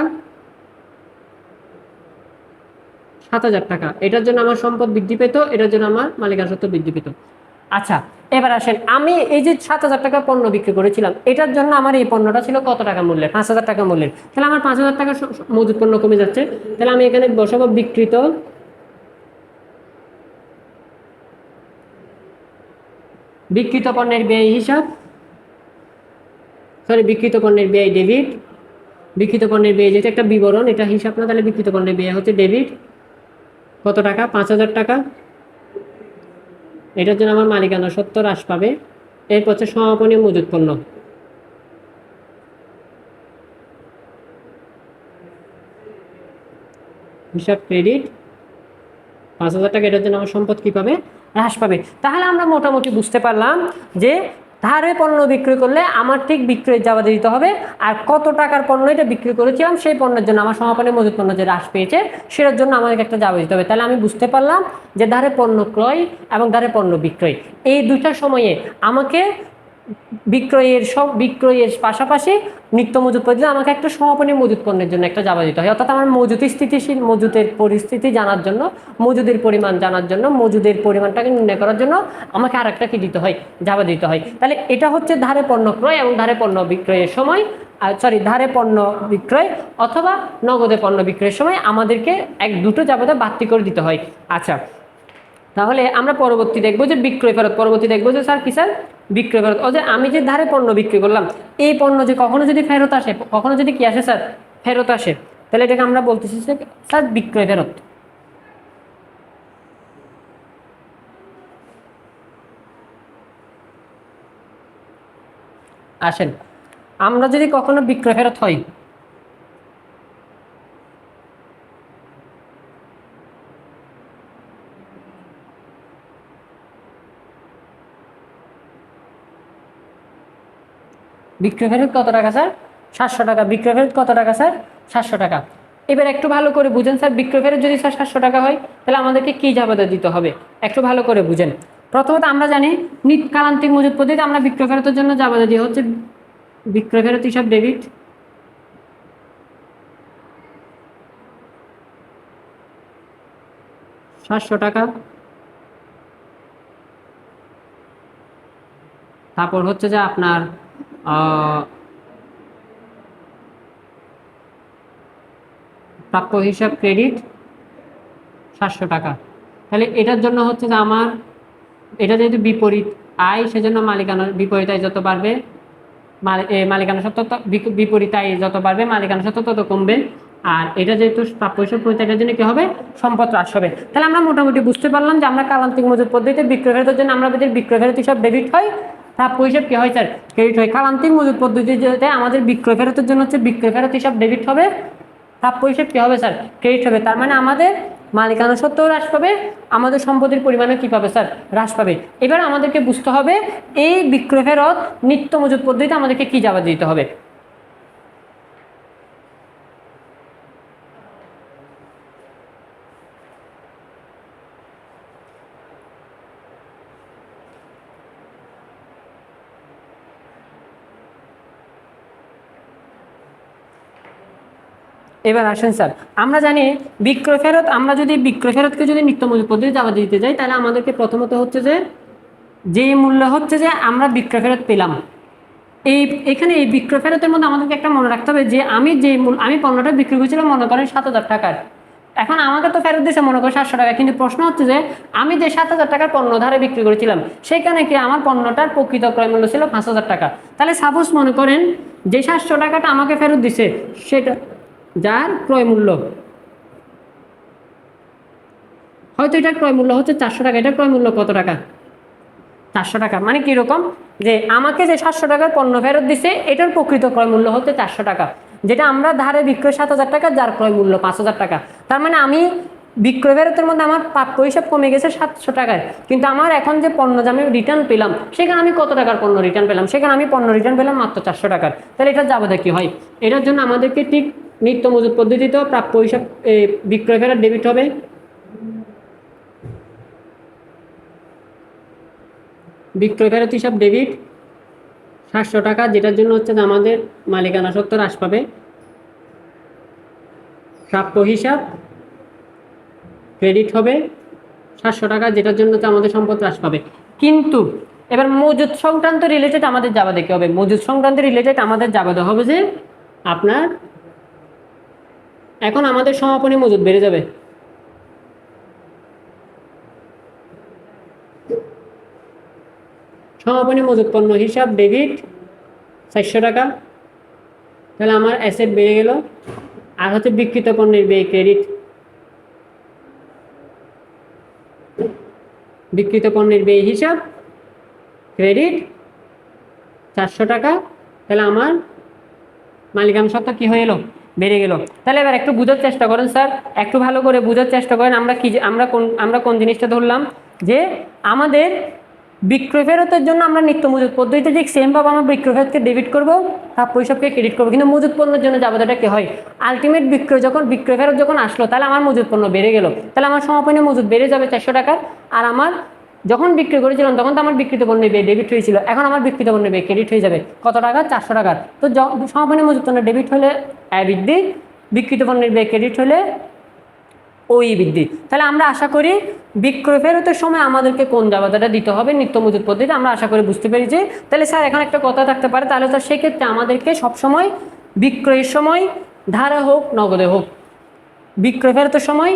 7,000 টাকা, এটার জন্য আমার সম্পদ বৃদ্ধি পেত, এটার জন্য আমার মালিকানা সত্ত্ব বৃদ্ধি পেত। আচ্ছা, এবার আসেন, আমি এই যে 7,000 টাকা পণ্য বিক্রি করেছিলাম, এটার জন্য আমার এই পণ্যটা ছিল কত টাকা মূল্যের? 5,000 টাকা মূল্যের। তাহলে আমার 5,000 টাকা মজুত পণ্য কমে যাচ্ছে। তাহলে আমি এখানে বসাবো বিক্রিত পণ্যের ব্যয় হিসাব, সরি বিক্রিত পণ্যের ব্যয় ডেবিট, বিক্রিত পণ্যের ব্যয় যেটা একটা বিবরণ, এটা হিসাব না, তাহলে বিক্রিত পণ্যের ব্যয় হচ্ছে ডেবিট। কত টাকা? 5,000 টাকা। এটার জন্য আমার মালিকানা সত্ত্ব হ্রাস পাবে। এরপর হচ্ছে সমাপনী মজুত পণ্য, হিসাব ক্রেডিট 5,000 টাকা, এটার জন্য আমার সম্পদ কি পাবে? হ্রাস পাবে। তাহলে আমরা মোটামুটি বুঝতে পারলাম যে ধারে পণ্য বিক্রি করলে আমার ঠিক বিক্রয়ের জাবাদা দিতে হবে, আর কত টাকার পণ্য এটা বিক্রি করেছিলাম সেই পণ্যের জন্য আমার সমাপনী মজুত পণ্য যে হ্রাস পেয়েছে সেটার জন্য আমাদেরকে একটা জাবাদা দিতে হবে। তাহলে আমি বুঝতে পারলাম যে ধারে পণ্য ক্রয় এবং ধারে পণ্য বিক্রয়, এই দুইটা সময়ে আমাকে বিক্রয়ের পাশাপাশি নিত্য মজুত পদ্ধতিতে আমাকে একটা সমাপনী মজুত পণ্যের জন্য একটা জাবাদা দিতে হয়। অর্থাৎ আমার মজুতি স্থিতিশীল মজুতের পরিস্থিতি জানার জন্য, মজুদের পরিমাণ জানার জন্য, মজুদের পরিমাণটাকে নির্ণয় করার জন্য আমাকে আর একটা কি দিতে হয়? জাবাদা দিতে হয়। তাহলে এটা হচ্ছে ধারে পণ্য ক্রয় এবং ধারে পণ্য বিক্রয়ের সময়, ধারে পণ্য বিক্রয় অথবা নগদে পণ্য বিক্রয়ের সময় আমাদেরকে দুটো জাবাদা বাড়তি করে দিতে হয়। আচ্ছা, তাহলে আমরা পরবর্তী দেখবো যে বিক্রয় ফেরত। পরবর্তী দেখবো যে স্যার কি স্যার? বিক্রয় ফেরত। ও যে আমি যে ধারে পণ্য বিক্রি করলাম, এই পণ্য যে কখনো যদি ফেরত আসে, কখনো যদি কি আসে স্যার? ফেরত আসে, তাহলে এটাকে আমরা বলতেছি স্যার বিক্রয় ফেরত। আসেন, আমরা যদি কখনো বিক্রয় ফেরত হয়, বিক্রয় ফেরত কত টাকা স্যার? 700 টাকা। বিক্রয় ফেরত কত টাকা স্যার? 700 টাকা। এবার একটু ভালো করে বুঝেন স্যার, বিক্রয় ফেরত যদি স্যার 700 টাকা হয় তাহলে আমাদেরকে কি জাবেদা দিতে হবে একটু ভালো করে বুঝেন। প্রথমত আমরা জানি কালান্তিক মজুত পদ্ধতিতে আমরা বিক্রয় ফেরতের জন্য জাবেদা দিয়ে হচ্ছে বিক্রয় ফেরত হিসাব ডেবিট, ৳700। তারপর হচ্ছে যে আপনার প্রাপ্য হিসাব ক্রেডিট 700 টাকা। তাহলে এটার জন্য হচ্ছে যে আমার এটা যেহেতু বিপরীত আয়, সেজন্য মালিকানার বিপরীত আয় যত বাড়বে মালিকানা সত্ত্ব বিপরীত আয় যত বাড়বে মালিকানা সত্ত্ব তত কমবে। আর এটা যেহেতু প্রাপ্য হিসাব প্রতি এটার জন্য কি হবে? সম্পদ হ্রাস হবে। তাহলে আমরা মোটামুটি বুঝতে পারলাম যে আমরা কালান্তিক মজুত পদ্ধতিতে বিক্রয় ফেরতের জন্য আমাদের বিক্রয় ফেরত হিসাব ডেবিট হয়, প্রাপ্য হিসাব কি হয় স্যার? ক্রেডিট হয়। কালান্তিক মজুত পদ্ধতিতে আমাদের বিক্রয় ফেরতের জন্য হচ্ছে বিক্রয় ফেরত হিসাব ডেবিট হবে, প্রাপ্য হিসাব কি হবে স্যার? ক্রেডিট হবে। তার মানে আমাদের মালিকানা সত্ত্বেও হ্রাস পাবে, আমাদের সম্পত্তির পরিমাণে কি পাবে স্যার? হ্রাস পাবে। এবার আমাদেরকে বুঝতে হবে এই বিক্রয় ফেরত নিত্য মজুত পদ্ধতিতে আমাদেরকে কি জাবেদা দিতে হবে। এবার আসেন স্যার, আমরা জানি বিক্রয় ফেরত, আমরা যদি বিক্রয় ফেরতকে যদি নিত্য মজুত পদ্ধতিতে জাবেদা দিতে যাই তাহলে আমাদেরকে প্রথমত হচ্ছে যে মূল্য হচ্ছে যে আমরা বিক্রয় ফেরত পেলাম, এখানে এই বিক্রয় ফেরতের মধ্যে আমাদেরকে একটা মনে রাখতে হবে যে আমি পণ্যটা বিক্রি করেছিলাম মনে করেন 7,000 টাকার, এখন আমাকে তো ফেরত দিয়েছে মনে করেন 700 টাকা, কিন্তু প্রশ্ন হচ্ছে যে আমি যে 7,000 টাকার পণ্য ধারে বিক্রি করেছিলাম সেখানে কি আমার পণ্যটার প্রকৃত ক্রয় মূল্য ছিল 5,000 টাকা। তাহলে সাপোজ মনে করেন যে 700 টাকাটা আমাকে ফেরত দিছে সেটা যার ক্রয় মূল্য হয়তো এটার ক্রয় মূল্য হচ্ছে 400 টাকা, এটার ক্রয় মূল্য কত টাকা? 400 টাকা। মানে কিরকম যে আমাকে যে 700 টাকার পণ্য ফেরত দিছে এটার প্রকৃত ক্রয় মূল্য হচ্ছে 400 টাকা, যেটা আমরা ধারে বিক্রয় 7,000 টাকা, যার ক্রয় মূল্য 5,000 টাকা। তার মানে আমি বিক্রয় ফেরতের মধ্যে আমার প্রাপ্য হিসাব কমে গেছে 700 টাকায়, কিন্তু আমার এখন যে পণ্য যে আমি রিটার্ন পেলাম সেখানে আমি কত টাকার পণ্য রিটার্ন পেলাম? সেখানে আমি পণ্য রিটার্ন পেলাম মাত্র 400 টাকার। তাহলে এটা জাবেদা কি হয়? এটার জন্য আমাদেরকে ঠিক নিত্য মজুত পদ্ধতিতেও প্রাপ্য হিসাব বিক্রয় ফেরত ডেবিট হবে, বিক্রয় ফেরত হিসাব ডেবিট 700 টাকা, যেটার জন্য হচ্ছে যে আমাদের মালিকানা সত্ত্ব হ্রাস পাবে, প্রাপ্য হিসাব ক্রেডিট হবে 700 টাকা, যেটার জন্য হচ্ছে আমাদের সম্পদ হ্রাস পাবে। কিন্তু এবার মজুদ সংক্রান্ত রিলেটেড আমাদের জাবেদা কি হবে? মজুদ সংক্রান্ত রিলেটেড আমাদের জাবেদা হবে যে আপনার এখন আমাদের সমাপনী মজুদ বেড়ে যাবে, সমাপনী মজুদ পণ্য হিসাব ডেবিট 400 টাকা। তাহলে আমার অ্যাসেট বেড়ে গেল। আর হচ্ছে বিক্রিত পণ্যের ব্যয় ক্রেডিট, বিক্রিত পণ্যের ব্যয় হিসাব ক্রেডিট 400 টাকা। তাহলে আমার মালিকানা সত্ত্ব কি হয়ে এলো? বেড়ে গেল। তাহলে এবার একটু বোঝার চেষ্টা করেন স্যার, একটু ভালো করে বোঝার চেষ্টা করেন আমরা কোন জিনিসটা ধরলাম যে আমাদের বিক্রয় ফেরতের জন্য আমরা নিত্য মজুত পদ্ধতিতে ঠিক সেমভাবে আমরা বিক্রয় ফেরতকে ডেবিট করবো, প্রাপ্য হিসাবকে ক্রেডিট করবো, কিন্তু মজুত পণ্যের জন্য জাবেদাটা কি হয়? আলটিমেট বিক্রয় ফেরত যখন আসলো তাহলে আমার মজুত পণ্য বেড়ে গেল, তাহলে আমার সমাপনী মজুত বেড়ে যাবে 400 টাকার। আর আমার যখন বিক্রি করেছিলাম তখন তো আমার বিক্রিত পণ্যের ব্যয় ডেবিট হয়েছিল, এখন আমার বিক্রিত পণ্যের ব্যয় ক্রেডিট হয়ে যাবে কত টাকা? 400 টাকার। তো সমাপনী মজুত পণ্য ডেবিট হলে আয় বৃদ্ধি, বিক্রিত পণ্যের ব্যয় ক্রেডিট হলে ওই বৃদ্ধি। তাহলে আমরা আশা করি বিক্রয় ফেরতের সময় আমাদেরকে কোন জাবেদাটা দিতে হবে নিত্য মজুত পদ্ধতিতে আমরা আশা করি বুঝতে পেরেছি। তাহলে স্যার এখন একটা কথা থাকতে পারে, তাহলে স্যার সেক্ষেত্রে আমাদেরকে সবসময় বিক্রয়ের সময় ধারে হোক নগদে হোক, বিক্রয় ফেরতের সময়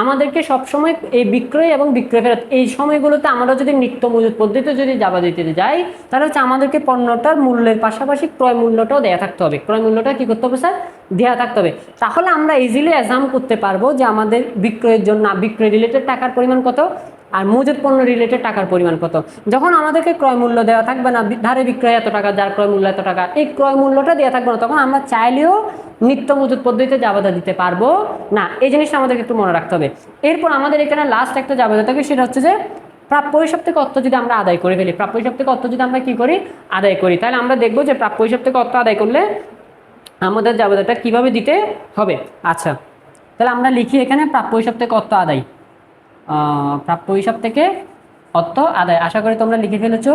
আমাদেরকে সবসময় এই বিক্রয় এবং বিক্রয় ফেরত এই সময়গুলোতে আমরা যদি নিত্য মজুত পদ্ধতিতে যদি জাবেদা দিতে যাই তাহলে হচ্ছে আমাদেরকে পণ্যটার মূল্যের পাশাপাশি ক্রয় মূল্যটাও দেয়া থাকতে হবে। ক্রয় মূল্যটা কি করতে হবে স্যার? দেয়া থাকতে হবে। তাহলে আমরা ইজিলি অ্যাজাম করতে পারবো যে আমাদের বিক্রয়ের জন্য বিক্রয় রিলেটেড টাকার পরিমাণ কত আর মজুত পণ্য রিলেটেড টাকার পরিমাণ কত। যখন আমাদেরকে ক্রয় মূল্য দেওয়া থাকবে না, ধারে বিক্রয় এত টাকা, যার ক্রয় মূল্য এত টাকা, এই ক্রয় মূল্যটা দেওয়া থাকবে না, তখন আমরা চাইলেও নিত্য মজুত পদ্ধতিতে জাবেদা দিতে পারবো না। এই জিনিসটা আমাদেরকে একটু মনে রাখতে হবে। এরপর আমাদের এখানে লাস্ট একটা জাবেদা থাকে, সেটা হচ্ছে যে প্রাপ্য হিসাব থেকে অর্থ যদি আমরা আদায় করে ফেলি, প্রাপ্য হিসাব থেকে অর্থ যদি আমরা কি করি, আদায় করি, তাহলে আমরা দেখবো যে প্রাপ্য হিসাব থেকে অর্থ আদায় করলে আমাদের জাবেদাটা কিভাবে দিতে হবে। আচ্ছা, তাহলে আমরা লিখি এখানে প্রাপ্য হিসাব থেকে অর্থ আদায়, প্রাপ্য হিসাব থেকে অর্থ আদায়। আশা করি তোমরা লিখে ফেলেছো।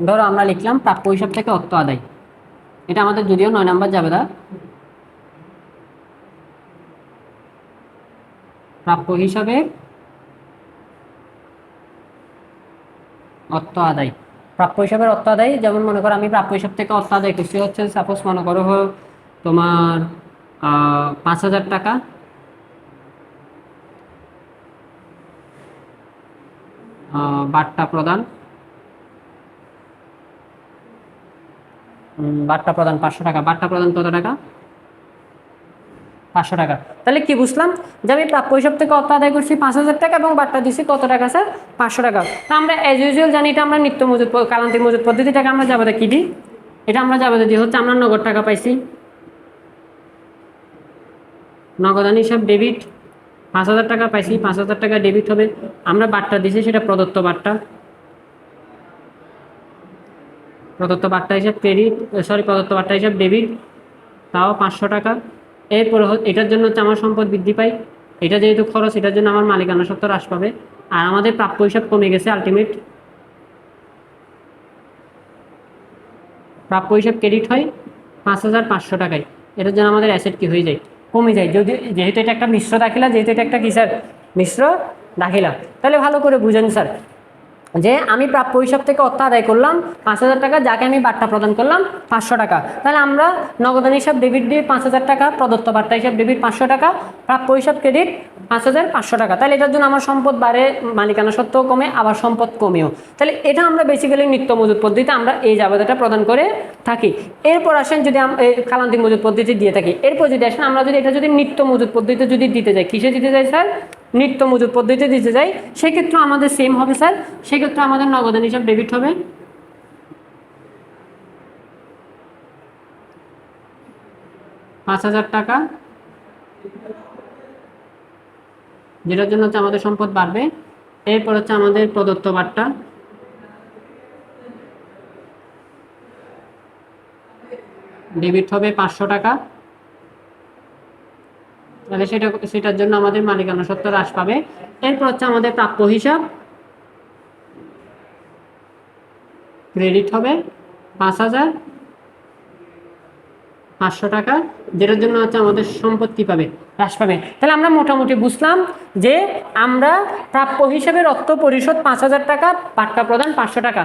ধরো আমরা লিখলাম প্রাপ্য হিসাব থেকে অর্থ আদায়, এটা আমাদের যদিও 9 নম্বর জাবেদা। প্রাপ্য হিসাবে অর্থ আদায়, প্রাপ্য হিসাবের অর্থ আদায়, যেমন মনে করো আমি প্রাপ্য হিসাব থেকে অর্থ আদায় করছি হচ্ছে, সাপোজ মনে করো তোমার 5,000 টাকা, বাট্টা প্রদান, বাট্টা প্রদান 500 টাকা, বাট্টা প্রদান কত টাকা, 500 টাকা। তাহলে কি বুঝলাম যে আমি প্রাপ্য হিসাব থেকে অর্থ আদায় করছি 5,000 টাকা এবং বাট্টা দিচ্ছি কত টাকা স্যার, 500 টাকা। তো আমরা অ্যাজ ইউজুয়াল জানি এটা আমরা নিত্য মজুদ কালান্তিক মজুদ পদ্ধতিটাকে আমরা জাবেদা কি দিই, এটা আমরা জাবেদা দিই হচ্ছে আমরা নগদ টাকা পাইছি, নগদান হিসাব ডেবিট, 5,000 টাকা পাইছি, 5,000 টাকা ডেবিট হবে। আমরা বাট্টা দিছি সেটা প্রদত্ত বাট্টা, প্রদত্ত বাট্টা হিসাব ক্রেডিট, প্রদত্ত বাট্টা হিসাব ডেবিট, তাও 500 টাকা। এরপরে এটার জন্য হচ্ছে আমার সম্পদ বৃদ্ধি পাই, এটা যেহেতু খরচ, এটার জন্য আমার মালিকানা সত্ত্ব হ্রাস পাবে, আর আমাদের প্রাপ্য হিসাব কমে গেছে, আলটিমেট প্রাপ্য হিসাব ক্রেডিট হয় 5,500 টাকায়, এটার জন্য আমাদের অ্যাসেট কি হয়ে যায়, কমে যায়। যদি যেহেতু এটা একটা মিশ্র দাখিলা, যেহেতু এটা একটা কি স্যার, মিশ্র দাখিলা, তাহলে ভালো করে বুঝেন স্যার যে আমি প্রাপ্য হিসাব থেকে অর্থ আদায় করলাম 5,000 টাকা, যাকে আমি বাট্টা প্রদান করলাম 500 টাকা। তাহলে আমরা নগদান হিসাব ডেবিট দিয়ে 5,000 টাকা, প্রদত্ত বাট্টা হিসাব ডেবিট 500 টাকা, প্রাপ্য হিসাব ক্রেডিট 5,500 টাকা। তাহলে এটার জন্য আমার সম্পদ বাড়ে, মালিকানা সত্ত্বেও কমে, আবার সম্পদ কমেও। তাহলে এটা আমরা বেসিক্যালি নিত্য মজুদ পদ্ধতিতে আমরা এই জাবেদাটা প্রদান করে থাকি। এরপর আসেন যদি কালান্তিক মজুদ পদ্ধতি দিয়ে থাকি, এরপর যদি আসেন আমরা যদি এটা যদি নিত্য মজুদ পদ্ধতিতে যদি দিতে যাই, কিসে দিতে যাই স্যার, নিত্য মজুদ পদ্ধতিতে দিতে যাই, সেক্ষেত্রে আমাদের সেম হবে স্যার, সেক্ষেত্রে আমাদের নগদান হিসাব ডেবিট হবে, 5,000 টাকা, যেটার জন্য হচ্ছে আমাদের সম্পদ বাড়বে। এরপর হচ্ছে আমাদের প্রদত্ত বাট্টা, ডেবিট হবে 500 টাকা, তাহলে সেটার জন্য আমাদের মালিকানা সত্ত্ব হ্রাস পাবে। এরপর হচ্ছে আমাদের প্রাপ্য হিসাব ক্রেডিট হবে 5,500 টাকা, যেটার জন্য হচ্ছে আমাদের সম্পত্তি পাবে, হ্রাস পাবে। তাহলে আমরা মোটামুটি বুঝলাম যে আমরা প্রাপ্য হিসাবের অর্থ পরিশোধ 5,000 টাকা, বাট্টা প্রদান 500 টাকা,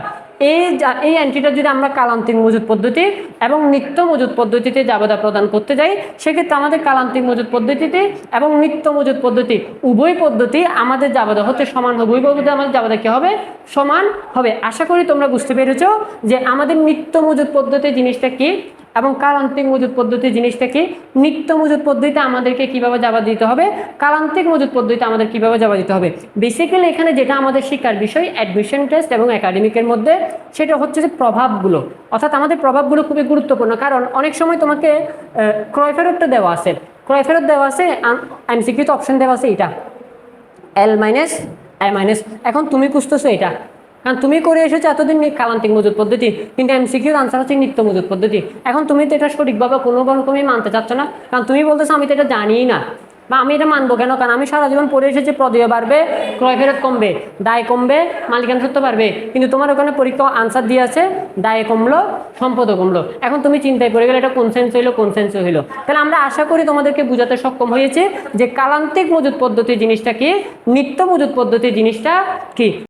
এই এন্ট্রিটা যদি আমরা কালান্তিক মজুদ পদ্ধতি এবং নিত্য মজুদ পদ্ধতিতে জাবেদা প্রদান করতে যাই, সেক্ষেত্রে আমাদের কালান্তিক মজুদ পদ্ধতিতে এবং নিত্য মজুদ পদ্ধতি উভয় পদ্ধতি আমাদের জাবেদা হচ্ছে সমান হবে, উভয় পদ্ধতি আমাদের জাবেদা কি হবে, সমান হবে। আশা করি তোমরা বুঝতে পেরেছো যে আমাদের নিত্য মজুদ পদ্ধতি জিনিসটা কি এবং কালান্তিক মজুদ পদ্ধতি জিনিসটা কি। নিত্য মজুদ পদ্ধতিতে আমাদেরকে কিভাবে জাবেদা দিতে হবে, কালান্তিক মজুদ পদ্ধতিতে আমাদের কিভাবে জাবেদা দিতে হবে। বেসিক্যালি এখানে যেটা আমাদের শিক্ষার বিষয় অ্যাডমিশন টেস্ট এবং একাডেমিকের মধ্যে, সেটা হচ্ছে যে প্রভাবগুলো, অর্থাৎ আমাদের প্রভাবগুলো খুবই গুরুত্বপূর্ণ। কারণ অনেক সময় তোমাকে ক্রয় ফেরতটা দেওয়া আছে, ক্রয় ফেরত দেওয়া আছে, এমসিকিউতে অপশন দেওয়া আছে এটা L মাইনাস I মাইনাস, এখন তুমি খুঁজতেছো এটা, কারণ তুমি করে এসেছো এতদিন কালান্তিক মজুদ পদ্ধতি, কিন্তু এমসিকিউর আনসার হচ্ছে নিত্য মজুদ পদ্ধতি। এখন তুমি তো এটা সঠিকভাবে কোনো রকমই মানতে চাচ্ছ না, কারণ তুমি বলতেছো আমি তো এটা জানিই না, বা আমি এটা মানবো কেন, কারণ আমি সারা জীবন পড়ে এসেছি প্রদেয় বাড়বে, ক্রয় ফেরত কমবে, দায় কমবে, মালিকানা সত্ত্ব বাড়বে, কিন্তু তোমার ওখানে পরীক্ষা আনসার দিয়ে আছে দায় কমলো, সম্পদও কমলো। এখন তুমি চিন্তায় পড়ে গেলে এটা কোন সেন্স হইলো, কোন সেন্স হইলো। তাহলে আমরা আশা করি তোমাদেরকে বোঝাতে সক্ষম হয়েছে যে কালান্তিক মজুদ পদ্ধতি জিনিসটা কি, নিত্য মজুদ পদ্ধতি জিনিসটা কি।